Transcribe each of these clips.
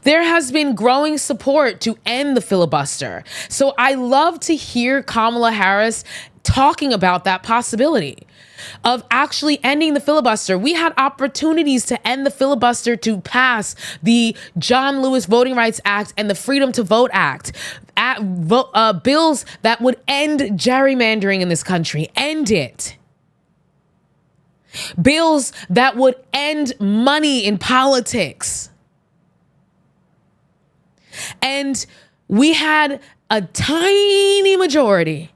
there has been growing support to end the filibuster. So I love to hear Kamala Harris talking about that possibility of actually ending the filibuster. We had opportunities to end the filibuster to pass the John Lewis Voting Rights Act and the Freedom to Vote Act, bills that would end gerrymandering in this country, end it. Bills that would end money in politics. And we had a tiny majority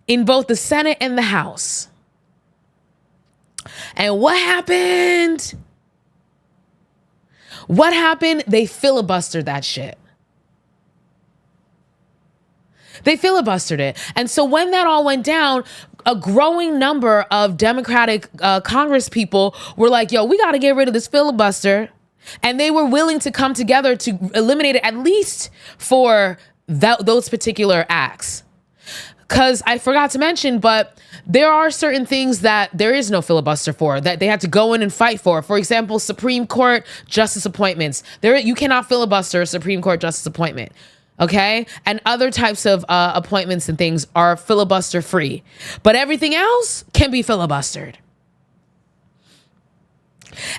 in both the Senate and the House. And what happened? What happened? They filibustered that shit. They filibustered it. And so when that all went down, a growing number of Democratic Congress people were like, yo, we got to get rid of this filibuster. And they were willing to come together to eliminate it, at least for those particular acts. Because I forgot to mention, but there are certain things that there is no filibuster for, that they had to go in and fight for. For example, Supreme Court justice appointments. You cannot filibuster a Supreme Court justice appointment. Okay? And other types of appointments and things are filibuster free. But everything else can be filibustered.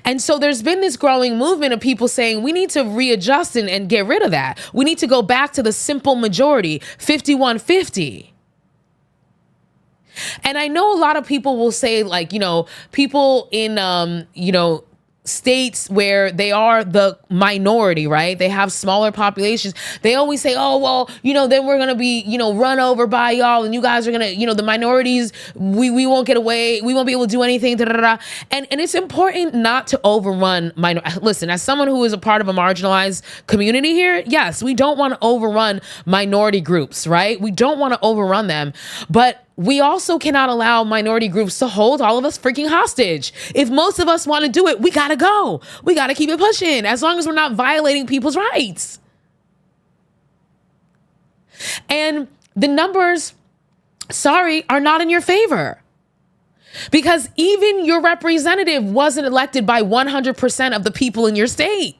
And so there's been this growing movement of people saying we need to readjust and get rid of that. We need to go back to the simple majority, 51-50. And I know a lot of people will say, like, people in, states where they are the minority, right? They have smaller populations. They always say, oh, well, then we're going to be, run over by y'all, and you guys are going to, the minorities, we won't get away. We won't be able to do anything. Da, da, da. And it's important not to overrun listen, as someone who is a part of a marginalized community here, yes, we don't want to overrun minority groups, right? We don't want to overrun them, but we also cannot allow minority groups to hold all of us freaking hostage. If most of us want to do it, we got to go. We got to keep it pushing, as long as we're not violating people's rights. And the numbers, are not in your favor. Because even your representative wasn't elected by 100% of the people in your state.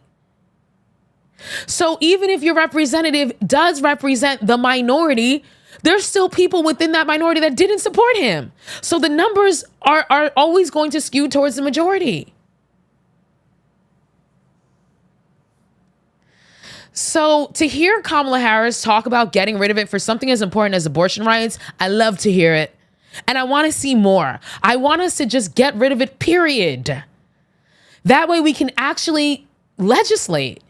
So even if your representative does represent the minority, there's still people within that minority that didn't support him. So the numbers are always going to skew towards the majority. So to hear Kamala Harris talk about getting rid of it for something as important as abortion rights, I love to hear it. And I want to see more. I want us to just get rid of it, period. That way we can actually legislate.